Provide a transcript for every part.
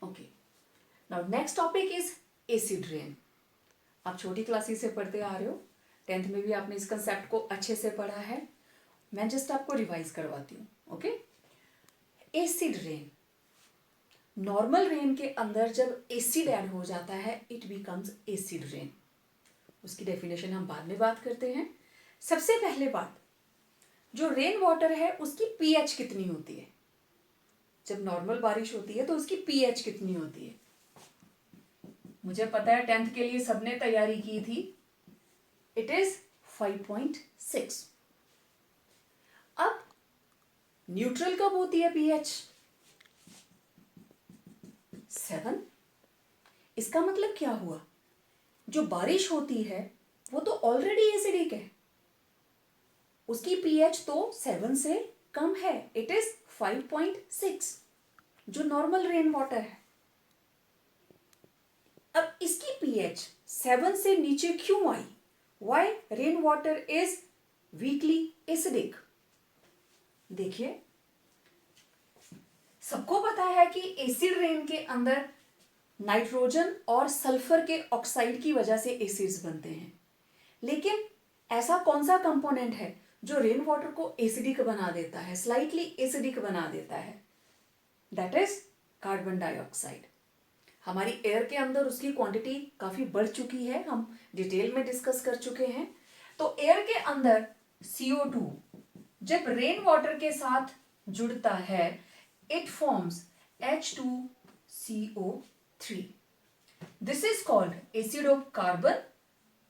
Okay, now next topic is acid rain. आप छोटी classes से पढ़ते आ रहे हो, 10th में भी आपने इस कंसेप्ट को अच्छे से पढ़ा है। मैं जस्ट आपको रिवाइज करवाती हूँ। Okay, acid rain, normal rain के अंदर जब एसिड ऐड हो जाता है इट बिकम्स एसिड रेन। उसकी डेफिनेशन हम बाद में बात करते हैं। सबसे पहले बात, जो रेन वाटर है उसकी पीएच कितनी होती है। जब नॉर्मल बारिश होती है तो उसकी पीएच कितनी होती है। मुझे पता है 10th के लिए सबने तैयारी की थी। It is 5.6। अब न्यूट्रल कब होती है पीएच? 7। इसका मतलब क्या हुआ, जो बारिश होती है वो तो ऑलरेडी एसिडिक है, उसकी पीएच तो 7 से कम है। इट इज 5.6 जो नॉर्मल रेन वाटर है। अब इसकी पीएच 7 से नीचे क्यों आई? Why rain water is weakly acidic? देखिए, सबको पता है कि एसिड रेन के अंदर नाइट्रोजन और सल्फर के ऑक्साइड की वजह से एसिड्स बनते हैं, लेकिन ऐसा कौन सा कंपोनेंट है जो रेन वाटर को एसिडिक बना देता है, स्लाइटली एसिडिक बना देता है? That is carbon dioxide. हमारी एयर के अंदर उसकी क्वांटिटी काफी बढ़ चुकी है, हम डिटेल में डिस्कस कर चुके हैं। तो एयर के अंदर CO2 जब रेन वाटर के साथ जुड़ता है it forms H2CO3। This is called acid of carbon,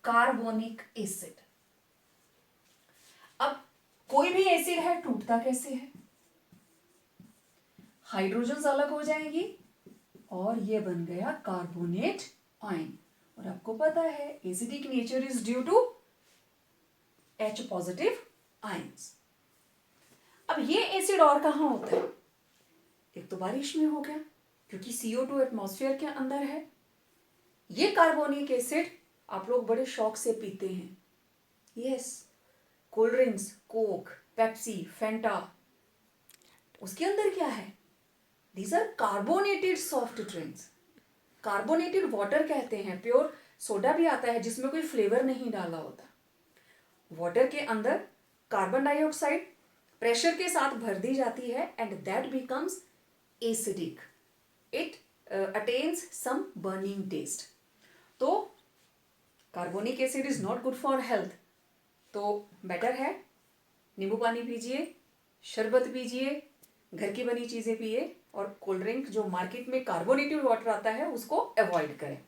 carbonic acid. अब कोई भी एसिड है टूटता कैसे है? हाइड्रोजन अलग हो जाएंगी और ये बन गया कार्बोनेट आयन। और आपको पता है acidic nature is due to H positive ions. अब ये एसिड और कहां होता है? एक तो बारिश में हो गया क्योंकि CO2 एटमॉस्फेयर के अंदर है। ये कार्बोनिक एसिड आप लोग बड़े शौक से पीते हैं। Yes, cold drinks, Coke, Pepsi, Fanta, उसके अंदर क्या है? These are carbonated soft drinks. Carbonated water कहते हैं। प्योर सोडा भी आता है जिसमें कोई फ्लेवर नहीं डाला होता। वाटर के अंदर कार्बन डाइऑक्साइड प्रेशर के साथ भर दी जाती है and that becomes acidic. It attains some burning taste. तो carbonic acid is not good for health. तो बेटर है नींबू पानी पीजिए, शरबत पीजिए, घर की बनी चीजें पिए, और कोल्ड ड्रिंक जो मार्केट में कार्बोनेटेड वाटर आता है उसको अवॉइड करें।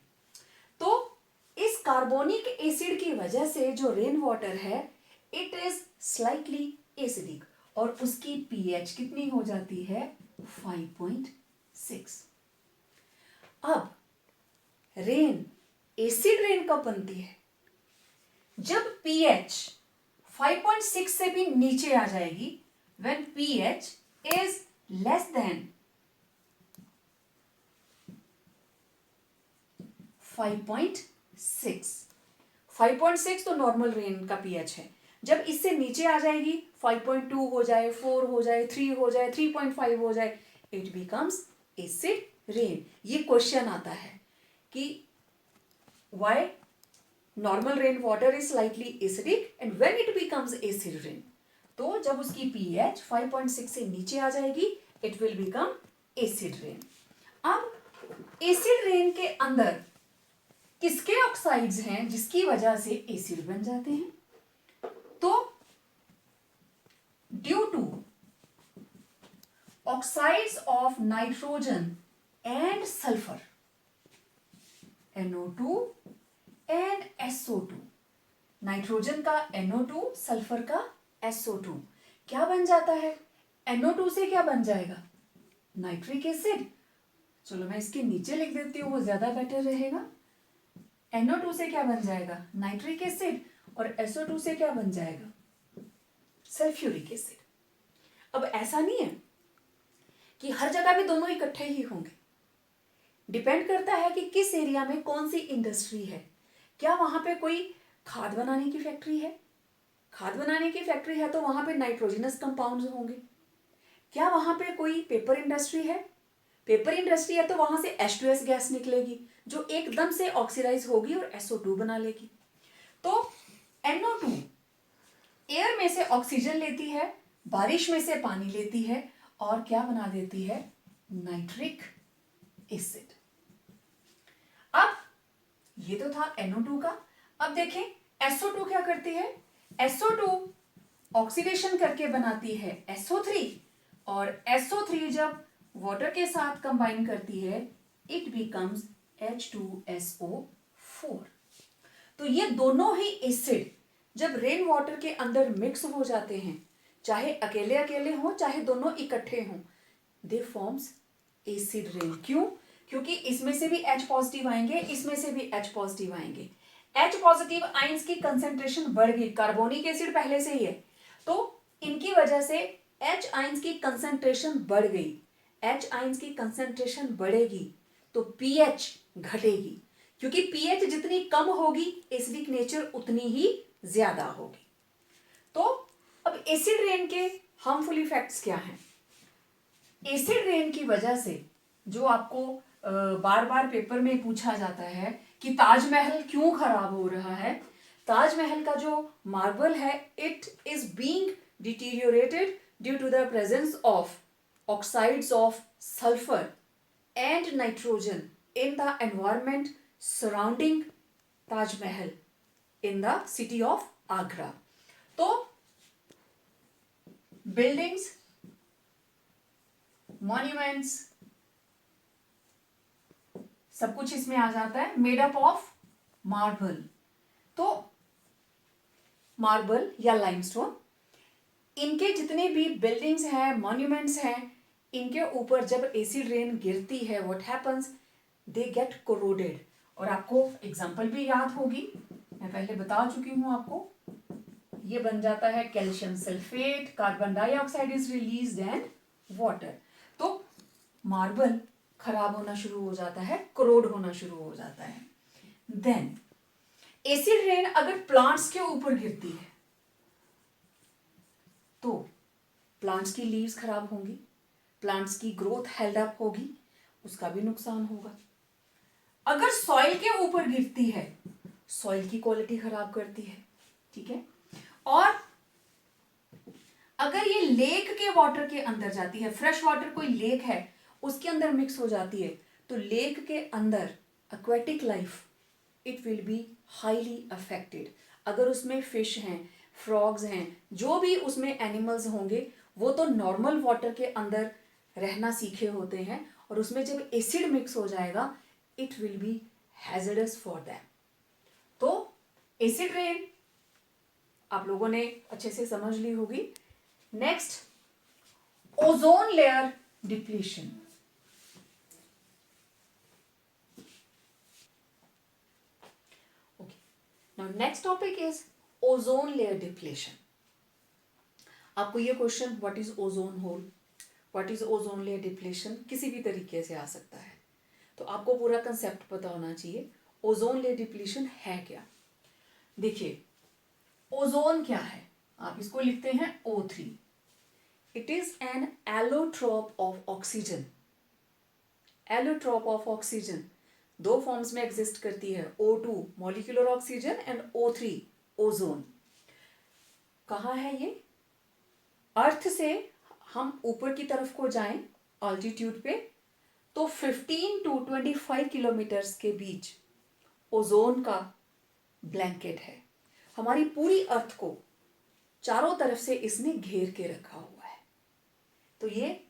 तो इस कार्बोनिक एसिड की वजह से जो रेन वाटर है इट इज स्लाइटली एसिडिक और उसकी पीएच कितनी हो जाती है? 5.6। अब रेन, एसिड रेन कब बनती है? जब पीएच 5.6 से भी नीचे आ जाएगी, when pH is less than 5.6। 5.6 तो नॉर्मल रेन का पीएच है। जब इससे नीचे आ जाएगी, 5.2 हो जाए, 4 हो जाए, 3 हो जाए, 3.5 हो जाए, इट बिकम्स एसिड रेन। ये क्वेश्चन आता है कि why normal rain water is slightly acidic and when it becomes acid rain? तो जब उसकी पीएच 5.6 से नीचे आ जाएगी it will become acid rain. अब एसिड रेन के अंदर किसके ऑक्साइड्स हैं जिसकी वजह से एसिड बन जाते हैं? तो due to oxides of nitrogen and sulphur, NO2 and SO2। Nitrogen का NO2, सल्फर का SO2 क्या बन जाता है? NO2 से क्या बन जाएगा? Nitric acid. चलो मैं इसके नीचे लिख देती हूँ, वो ज्यादा बेटर रहेगा। NO2 से क्या बन जाएगा? Nitric acid. और SO2 से क्या बन जाएगा? Sulphuric acid. अब ऐसा नहीं है कि हर जगह भी दोनों इकट्ठे ही होंगे। डिपेंड करता है कि किस एरिया में कौन सी इंडस्ट्री है। क्या वहां पे कोई खाद बनाने की फैक्ट्री है? खाद बनाने की फैक्ट्री है तो वहां पे नाइट्रोजनस कंपाउंड्स होंगे। क्या वहां पे कोई पेपर इंडस्ट्री है? पेपर इंडस्ट्री है तो वहां से H2S गैस निकलेगी जो एकदम से ऑक्सीडाइज होगी और SO2 बना लेगी। तो NO2 एयर में से ऑक्सीजन लेती है, बारिश में से पानी लेती है और क्या बना देती है, नाइट्रिक एसिड। अब ये तो था NO2 का। अब देखें SO2 क्या करती है, SO2 ऑक्सीडेशन करके बनाती है SO3 और SO3 जब वाटर के साथ कंबाइन करती है इट बिकम्स H2SO4। तो ये दोनों ही एसिड जब रेन वाटर के अंदर मिक्स हो जाते हैं, चाहे अकेले अकेले हो चाहे दोनों इकट्ठे हों, दे फॉर्म्स एसिड रेन। क्यों? क्योंकि इसमें से भी H पॉजिटिव आएंगे, इसमें से भी H पॉजिटिव आएंगे। H पॉजिटिव आइंस की कंसेंट्रेशन बढ़ गई, कार्बोनिक एसिड पहले से ही है तो इनकी वजह से H आइंस की कंसेंट्रेशन बढ़ गई। H आइंस की कंसेंट्रेशन बढ़ेगी तो pH घटेगी, क्योंकि pH जितनी कम होगी एसिडिक नेचर उतनी ही ज्यादा होगी। तो अब एसिड रेन के हार्मफुल इफेक्ट्स क्या हैं? एसिड रेन की वजह से जो आपको बार बार पेपर में पूछा जाता है कि ताजमहल क्यों खराब हो रहा है, ताजमहल का जो मार्बल है it is being deteriorated due to the presence of oxides of sulphur and nitrogen in the environment surrounding Taj Mahal in the city of Agra. तो बिल्डिंग्स, मॉन्यूमेंट्स, सब कुछ इसमें आ जाता है मेड अप ऑफ मार्बल। तो मार्बल या लाइमस्टोन, इनके जितने भी बिल्डिंग्स हैं, मॉन्यूमेंट्स हैं, इनके ऊपर जब एसिड रेन गिरती है what happens, they get corroded. और आपको एग्जांपल भी याद होगी, मैं पहले बता चुकी हूं आपको, ये बन जाता है calcium sulphate, carbon dioxide is released and water. तो मार्बल खराब होना शुरू हो जाता है, कोरोड होना शुरू हो जाता है। देन एसिड रेन अगर प्लांट्स के ऊपर गिरती है तो प्लांट्स की लीव्स खराब होंगी, प्लांट्स की ग्रोथ हेल्ड अप होगी, उसका भी नुकसान होगा। अगर सॉइल के ऊपर गिरती है, सॉइल की क्वालिटी खराब करती है, ठीक है। और अगर ये लेक के वाटर के अंदर जाती है, फ्रेश वाटर कोई लेक है उसके अंदर मिक्स हो जाती है, तो लेक के अंदर aquatic life it will be highly affected. अगर उसमें फिश हैं, फ्रॉग्स हैं, जो भी उसमें एनिमल्स होंगे वो तो नॉर्मल वाटर के अंदर रहना सीखे होते हैं और उसमें जब एसिड मिक्स हो जाएगा it will be hazardous for them. तो एसिड रेन आप लोगों ने अच्छे से समझ ली होगी। Next, ozone layer depletion. Okay, now next topic is ozone layer depletion. आपको ये question what is ozone hole, what is ozone layer depletion किसी भी तरीके से आ सकता है, तो आपको पूरा कंसेप्ट पता होना चाहिए ओजोन लेयर डिप्लीशन है क्या। देखिए ओजोन क्या है, आप इसको लिखते हैं O3। It is an allotrope of oxygen. Allotrope of oxygen दो फॉर्म्स में एग्जिस्ट करती है, O2 molecular oxygen and O3 ozone. कहाँ है ये? अर्थ से हम ऊपर की तरफ को जाएं ऑल्टीट्यूड पे तो 15 to 25 किलोमीटर्स के बीच ओजोन का ब्लैंकेट है। हमारी पूरी अर्थ को चारों तरफ से इसने घेर के रखा हुआ है। तो ये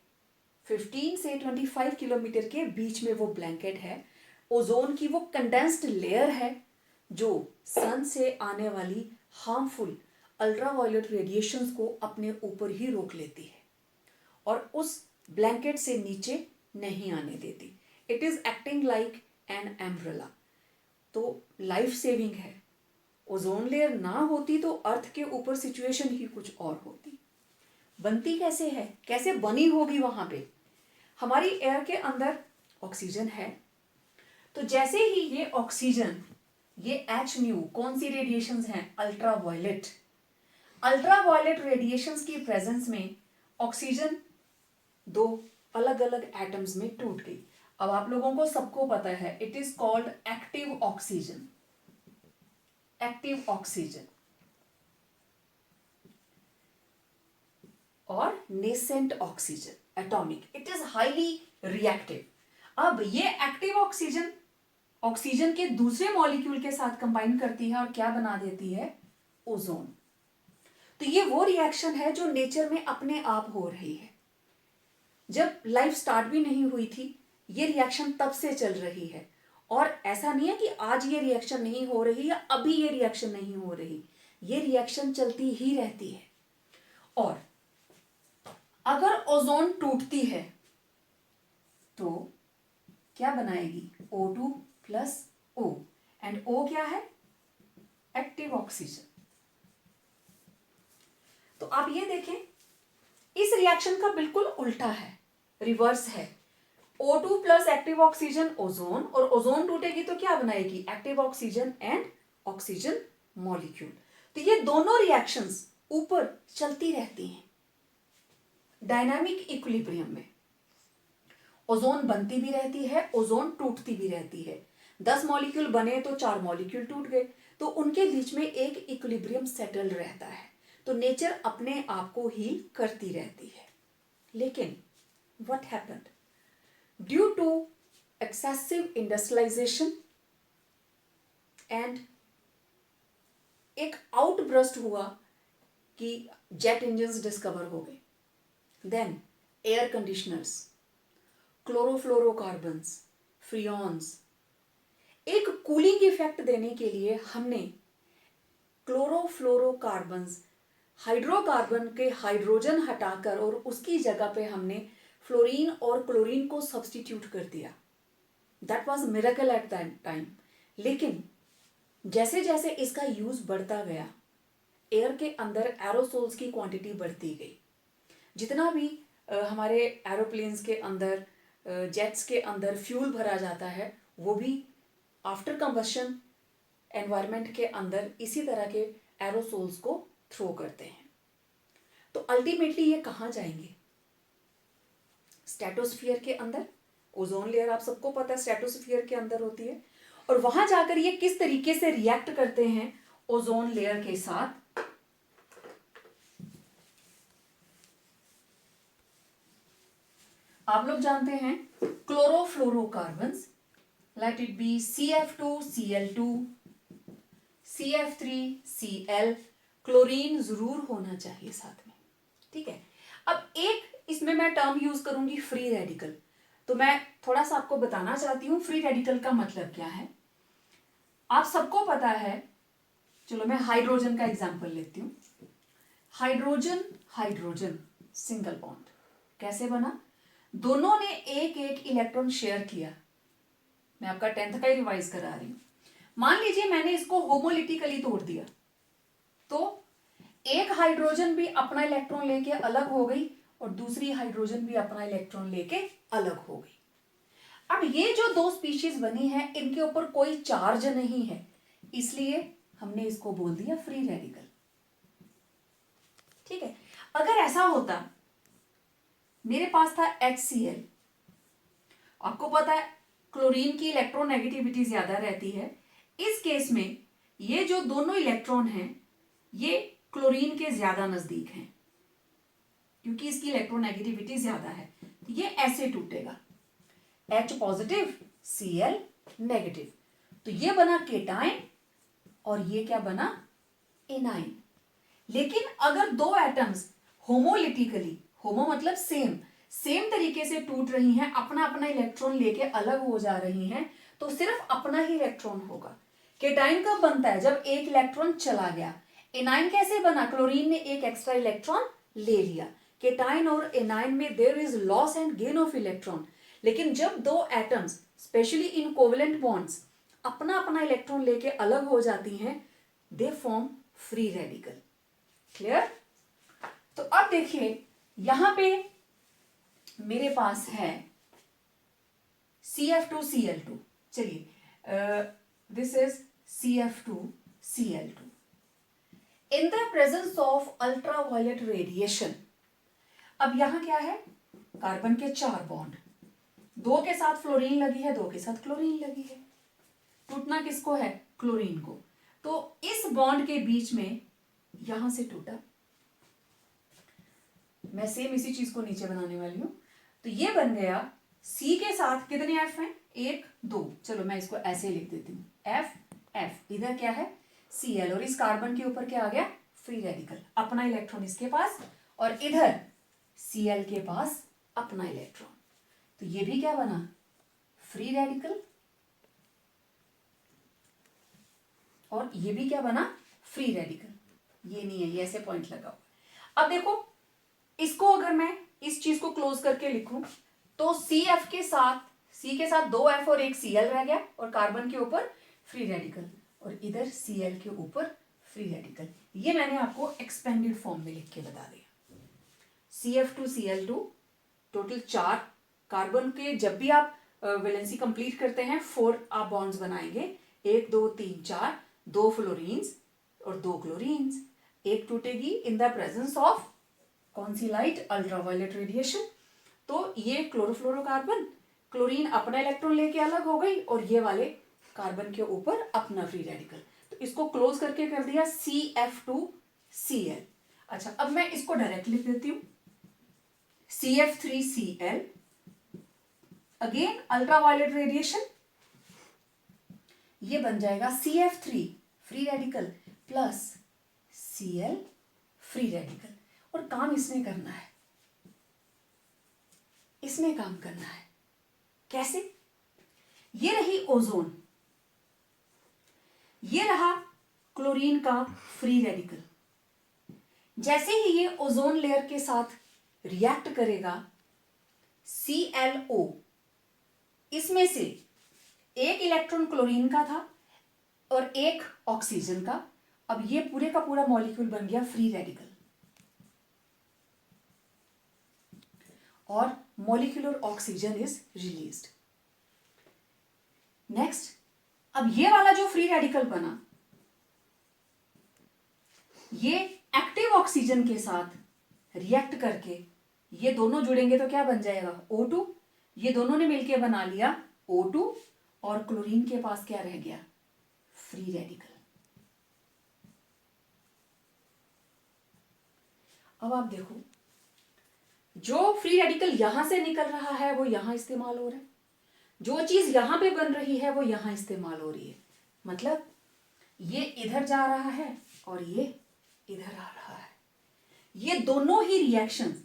15 से 25 किलोमीटर के बीच में वो ब्लैंकेट है। ओजोन की वो कंडेंस्ड लेयर है जो सन से आने वाली हार्मफुल अल्ट्रावायलेट रेडिएशंस को अपने ऊपर ही रोक लेती है और उस ब्लैंकेट से नीचे नहीं आने देती। It is acting like an umbrella. तो लाइफ सेविंग है। ओजोन लेयर ना होती तो अर्थ के ऊपर सिचुएशन ही कुछ और होती। बनती कैसे है, कैसे बनी होगी? वहां पे हमारी एयर के अंदर ऑक्सीजन है, तो जैसे ही ये ऑक्सीजन, ये H न्यू कौन सी रेडिएशंस हैं? अल्ट्रावायलेट। अल्ट्रावायलेट रेडिएशंस की प्रेजेंस में ऑक्सीजन दो अलग अलग एटम्स में टूट गई। अब आप लोगों को सबको पता है it is called active oxygen. Active oxygen और nascent oxygen atomic, it is highly reactive. अब ये एक्टिव ऑक्सीजन ऑक्सीजन के दूसरे मॉलिक्यूल के साथ कंबाइन करती है और क्या बना देती है, ओजोन। तो ये वो रिएक्शन है जो नेचर में अपने आप हो रही है। जब लाइफ स्टार्ट भी नहीं हुई थी ये रिएक्शन तब से चल रही है, और ऐसा नहीं है कि आज ये रिएक्शन नहीं हो रही या अभी ये रिएक्शन नहीं हो रही, ये रिएक्शन चलती ही रहती है। और अगर ओजोन टूटती है तो क्या बनाएगी, O2 plus O, and O क्या है, एक्टिव ऑक्सीजन। तो आप ये देखें इस रिएक्शन का बिल्कुल उल्टा है, रिवर्स है। O2 plus active oxygen ozone, और ओजोन टूटेगी तो क्या बनाएगी, active oxygen and oxygen molecule. तो ये दोनों रिएक्शंस ऊपर चलती रहती हैं डायनामिक इक्विलिब्रियम में। ओजोन बनती भी रहती है, ओजोन टूटती भी रहती है। 10 मॉलिक्यूल बने तो 4 मॉलिक्यूल टूट गए, तो उनके बीच में एक इक्विलिब्रियम सेटल रहता है। तो नेचर अपने आप को हील करती रहती है। लेकिन what happened, due to excessive industrialisation and एक आउटब्रस्ट हुआ कि जेट इंजन्स डिस्कवर हो गए, then air conditioners, chlorofluorocarbons, freons, एक कूलिंग इफेक्ट देने के लिए हमने क्लोरोफ्लोरोकार्बन्स, हाइड्रोकार्बन के हाइड्रोजन हटाकर और उसकी जगह पे हमने फ्लोरीन और क्लोरीन को सब्स्टिट्यूट कर दिया। That was miracle at that time. लेकिन जैसे जैसे इसका यूज बढ़ता गया, एयर के अंदर एरोसोल्स की क्वांटिटी बढ़ती गई। जितना भी हमारे एरोप्लेन्स के अंदर, जेट्स के अंदर फ्यूल भरा जाता है, वो भी आफ्टर कंबशन एनवायरनमेंट के अंदर इसी तरह के एरोसोल्स को थ्रो करते हैं। तो अल्टीमेटली ये कहाँ जाएंगे, स्ट्रेटोस्फीयर के अंदर। ओजोन लेयर आप सबको पता है स्ट्रेटोस्फीयर के अंदर होती है, और वहां जाकर ये किस तरीके से रिएक्ट करते हैं ओजोन लेयर के साथ। आप लोग जानते हैं chlorofluorocarbons, let it be CF2 Cl2 CF3 Cl, chlorine जरूर होना चाहिए साथ में, ठीक है। अब एक इसमें मैं टर्म यूज करूंगी फ्री रेडिकल। तो मैं थोड़ा सा आपको बताना चाहती हूं फ्री रेडिकल का मतलब क्या है। आप सबको पता है, चलो मैं हाइड्रोजन का एग्जांपल लेती हूं। हाइड्रोजन हाइड्रोजन सिंगल बॉन्ड कैसे बना, दोनों ने एक एक इलेक्ट्रॉन शेयर किया। मैं आपका 10th का ही रिवाइज करा रही हूं। मान लीजिए मैंने इसको होमोलिटिकली तोड़ दिया, तो एक हाइड्रोजन भी अपना इलेक्ट्रॉन लेके अलग हो गई और दूसरी हाइड्रोजन भी अपना इलेक्ट्रॉन लेके अलग हो गई। अब ये जो दो स्पीशीज बनी है इनके ऊपर कोई चार्ज नहीं है, इसलिए हमने इसको बोल दिया फ्री रेडिकल, ठीक है। अगर ऐसा होता, मेरे पास था HCl, आपको पता है क्लोरीन की इलेक्ट्रोनेगेटिविटी ज्यादा रहती है। इस केस में ये जो दोनों इलेक्ट्रॉन हैं ये क्लोरीन के ज्यादा नजदीक हैं क्योंकि इसकी इलेक्ट्रोनेगेटिविटी ज्यादा है। ये ऐसे टूटेगा, H पॉजिटिव Cl नेगेटिव, तो ये बना केटाइन और ये क्या बना, एनाइन। लेकिन अगर दो एटम्स होमोलिटिकली, होमो मतलब सेम तरीके से टूट रही हैं, अपना अपना इलेक्ट्रॉन लेके अलग हो जा रही हैं, तो सिर्फ अपना ही इलेक्ट्रॉन होगा। केटाइन कब बनता है, जब एक इलेक्ट्रॉन चला गया। एनाइन कैसे बना, क्लोरीन ने एक एक्स्ट्रा इलेक्ट्रॉन ले लिया। केटाइन और एनाइन में there is loss and gain of electron. लेकिन जब दो atoms specially in covalent bonds अपना अपना इलेक्ट्रॉन लेके अलग हो जाती हैं, they form free radical. Clear. तो अब देखिए यहां पे मेरे पास है CF2 Cl2, चलिए this is CF2 Cl2 in the presence of ultraviolet radiation. अब यहां क्या है, कार्बन के 4 बॉन्ड, 2 के साथ फ्लोरीन लगी है, 2 के साथ क्लोरीन लगी है। टूटना किसको है? क्लोरीन को। तो इस बॉन्ड के बीच में यहां से टूटा, मैं सेम इसी चीज को नीचे बनाने वाली हूं। तो ये बन गया सी के साथ कितने एफ हैं? 1 2, चलो मैं इसको ऐसे लिख देती हूँ, एफ एफ, इधर क्या है? सी एल, और इस कार्बन के ऊपर क्या आ गया? फ्री रेडिकल, अपना इलेक्ट्रॉन इसके पास, और इधर सी एल के पास अपना इलेक्ट्रॉन। तो ये भी क्या बना? फ्री रेडिकल, और ये भी क्या बना? Free radical. ये नहीं है, ये ऐसे पॉइंट लगाओ। अब देखो, इसको अगर मैं इस चीज को क्लोज करके लिखूं तो सी एफ के साथ, सी के साथ 2 एफ और 1 सी एल रह गया, और कार्बन के ऊपर फ्री रेडिकल, और इधर सी एल के ऊपर फ्री रेडिकल। ये मैंने आपको एक्सपेंडेड फॉर्म में लिख के बता दिया। CF2 Cl2, टोटल 4 कार्बन के, जब भी आप वैलेंसी कंप्लीट करते हैं 4 आप बॉन्ड्स बनाएंगे, 1 2 3 4, 2 फ्लोरीन्स और 2 क्लोरीन्स। एक टूटेगी इन द प्रेजेंस ऑफ कौन सी लाइट? Ultraviolet radiation. तो ये क्लोरोफ्लोरोकार्बन, क्लोरीन अपना इलेक्ट्रॉन लेके अलग हो गई, और ये वाले कार्बन के ऊपर अपना फ्री रेडिकल। तो इसको क्लोज करके कर दिया CF2Cl। अच्छा, अब मैं इसको डायरेक्ट लिख देती हूं, CF3Cl, अगेन अल्ट्रावायलेट रेडिएशन, ये बन जाएगा CF3 free radical plus Cl free radical. और काम इसने करना है, इसने काम करना है। कैसे? ये रही ओजोन, ये रहा क्लोरीन का फ्री रेडिकल। जैसे ही ये ओजोन लेयर के साथ रिएक्ट करेगा, ClO, इसमें से एक इलेक्ट्रॉन क्लोरीन का था और एक ऑक्सीजन का। अब ये पूरे का पूरा मॉलिक्यूल बन गया फ्री रेडिकल, और molecular oxygen is released. Next, अब ये वाला जो फ्री रेडिकल बना, ये एक्टिव ऑक्सीजन के साथ रिएक्ट करके ये दोनों जुड़ेंगे तो क्या बन जाएगा? O2। ये दोनों ने मिलकर बना लिया O2, और क्लोरीन के पास क्या रह गया? Free radical. अब आप देखो, जो फ्री रेडिकल यहां से निकल रहा है वो यहां इस्तेमाल हो रहा है, जो चीज यहां पे बन रही है वो यहां इस्तेमाल हो रही है। मतलब ये इधर जा रहा है और ये इधर आ रहा है। ये दोनों ही रिएक्शंस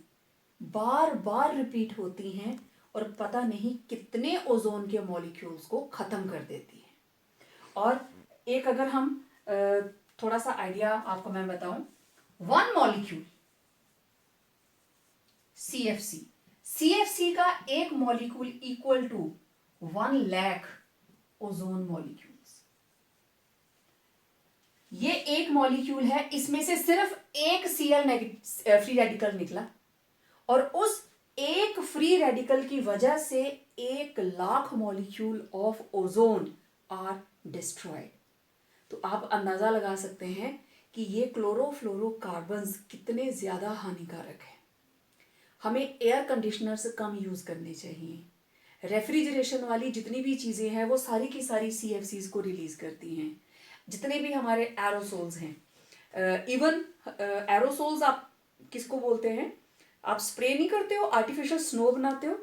बार बार रिपीट होती हैं और पता नहीं कितने ओजोन के मॉलिक्यूल्स को खत्म कर देती हैं। और एक अगर हम थोड़ा सा आइडिया आपको मैं बताऊं, 1 मॉलिक्यूल CFC का एक molecule equal to 1 lakh ozone molecules. ये एक मॉलिक्यूल है, इसमें से सिर्फ एक Cl फ्री रेडिकल निकला, और उस एक फ्री रेडिकल की वजह से 1 lakh molecule of ozone are destroyed. तो आप अंदाजा लगा सकते हैं कि ये क्लोरोफ्लोरोकार्बन्स कितने ज्यादा हानिकारक हैं। हमें एयर कंडीशनर्स कम यूज करने चाहिए। रेफ्रिजरेशन वाली जितनी भी चीजें हैं वो सारी की सारी CFCs को रिलीज करती हैं। जितने भी हमारे एरोसोल्स हैं, इवन एरोसोल्स आप किसको बोलते हैं? आप स्प्रे नहीं करते हो, आर्टिफिशियल स्नो बनाते हो,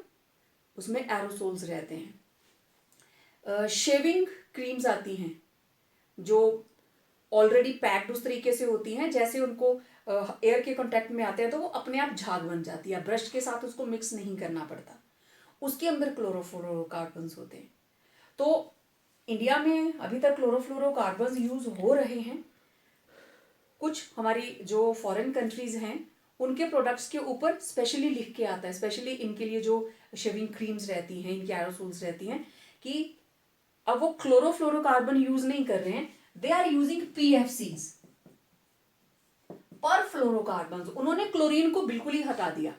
उसमें एरोसोल्स रहते हैं। शेविंग क्रीम्स आती हैं जो ऑलरेडी पैक्ड उस तरीके से होती हैं, जैसे उनको एयर के कांटेक्ट में आते हैं तो वो अपने आप झाग बन जाती है, ब्रश के साथ उसको मिक्स नहीं करना पड़ता, उसके अंदर क्लोरोफ्लोरोकार्बन्स होते हैं। तो इंडिया में अभी तक क्लोरोफ्लोरोकार्बन्स यूज हो रहे हैं। कुछ हमारी जो फॉरेन कंट्रीज हैं उनके प्रोडक्ट्स के ऊपर स्पेशली लिख के आता है, स्पेशली इनके लिए जो शेविंग क्रीम्स रहती हैं, इनकी एरोसोल्स रहती हैं, कि अब वो क्लोरोफ्लोरोकार्बन यूज नहीं कर रहे हैं, दे आर यूजिंग PFCs, पर फ्लोरोकार्बन। उन्होंने क्लोरीन को बिल्कुल ही हटा दिया,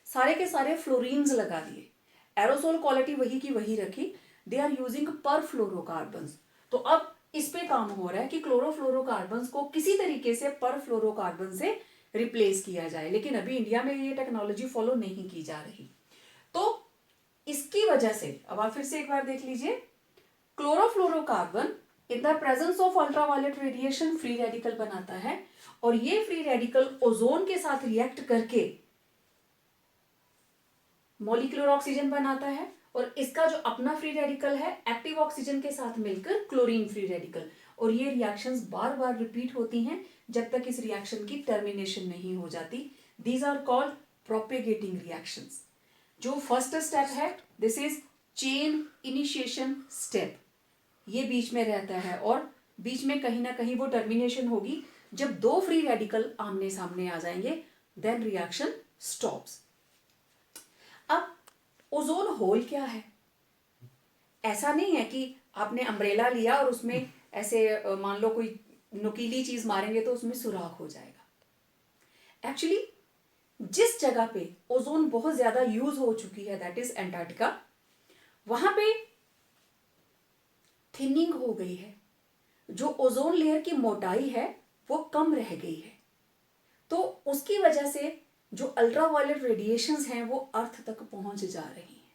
सारे के सारे फ्लोरीन्स लगा दिए, एरोसोल क्वालिटी वही की वही रखी, दे आर यूजिंग पर फ्लोरोकार्बन। तो अब इस पे काम हो रहा है कि क्लोरोफ्लोरोकार्बन को किसी तरीके से पर फ्लोरोकार्बन से रिप्लेस किया जाए, लेकिन अभी इंडिया में ये टेक्नोलॉजी फॉलो नहीं की जा रही। इसकी वजह से, अब आप फिर से एक बार देख लीजिए, chlorofluorocarbon in the presence of ultraviolet radiation free radical बनाता है और ये फ्री रेडिकल ओजोन के साथ रिएक्ट करके मॉलिक्यूलर ऑक्सीजन बनाता है और इसका जो अपना फ्री रेडिकल है एक्टिव ऑक्सीजन के साथ मिलकर क्लोरीन फ्री रेडिकल, और ये रिएक्शंस बार बार रिपीट होती हैं जब तक इस रिएक्शन की टर्मिनेशन नहीं हो जाती. These are called propagating reactions. जो फर्स्ट स्टेप है this is chain initiation step, ये बीच में रहता है और बीच में कहीं ना कहीं वो टर्मिनेशन होगी जब दो फ्री रेडिकल आमने सामने आ जाएंगे, देन रिएक्शन स्टॉप्स. अब ओजोन होल क्या है? ऐसा नहीं है कि आपने अम्ब्रेला लिया और उसमें ऐसे मान लो कोई नुकीली चीज मारेंगे तो उसमें सुराख हो जाएगा. एक्चुअली जिस जगह पे ओजोन बहुत ज्यादा यूज हो चुकी है दैट इज अंटार्कटिका, वहां पे थिनिंग हो गई है, जो ओजोन लेयर की मोटाई है वो कम रह गई है, तो उसकी वजह से जो अल्ट्रावायलेट रेडिएशंस हैं वो अर्थ तक पहुंच जा रही हैं.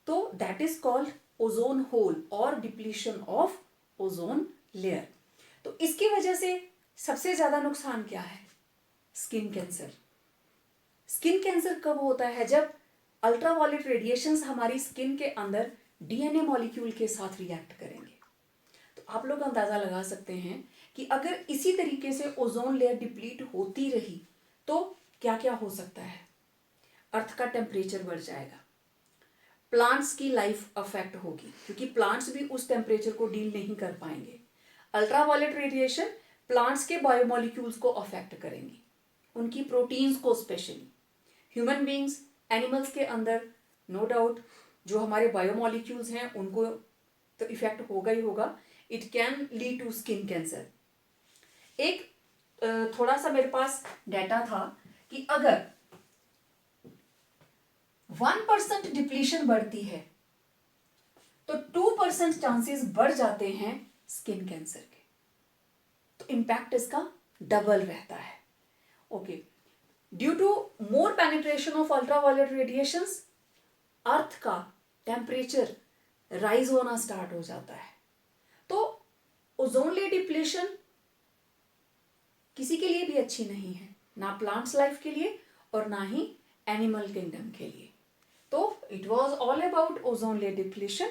तो that is called ozone hole और डिप्लीशन ऑफ ओजोन लेयर. तो इसकी वजह से सबसे ज्यादा नुकसान क्या है? Skin cancer. स्किन कैंसर कब होता है? जब अल्ट्रावायलेट रेडिएशंस हमारी स्किन के अंदर डीएनए मॉलिक्यूल के साथ रिएक्ट करेंगे. तो आप लोग अंदाजा लगा सकते हैं कि अगर इसी तरीके से ओजोन लेयर डिप्लीट होती रही तो क्या क्या हो सकता है? अर्थ का टेम्परेचर बढ़ जाएगा, प्लांट्स की लाइफ अफेक्ट होगी क्योंकि प्लांट्स भी उस टेम्परेचर को डील नहीं कर पाएंगे. अल्ट्रावायलेट रेडिएशन प्लांट्स के बायोमोलिक्यूल्स को अफेक्ट करेंगी, उनकी प्रोटीन्स को स्पेशली. ह्यूमन बींग्स, एनिमल्स के अंदर नो डाउट जो हमारे बायोमोलिक्यूल्स हैं उनको तो इफेक्ट होगा ही होगा. It can lead to skin cancer. एक थोड़ा सा मेरे पास डाटा था कि अगर 1% डिप्लीशन बढ़ती है तो 2% चांसेस बढ़ जाते हैं स्किन कैंसर के. तो इंपैक्ट इसका डबल रहता है. Okay, due to more penetration of ultraviolet radiations earth का टेम्परेचर राइज होना स्टार्ट हो जाता है. तो ओजोन लेयर डिप्लीशन किसी के लिए भी अच्छी नहीं है, ना प्लांट्स लाइफ के लिए और ना ही एनिमल किंगडम के लिए. तो it was all about ozone layer depletion.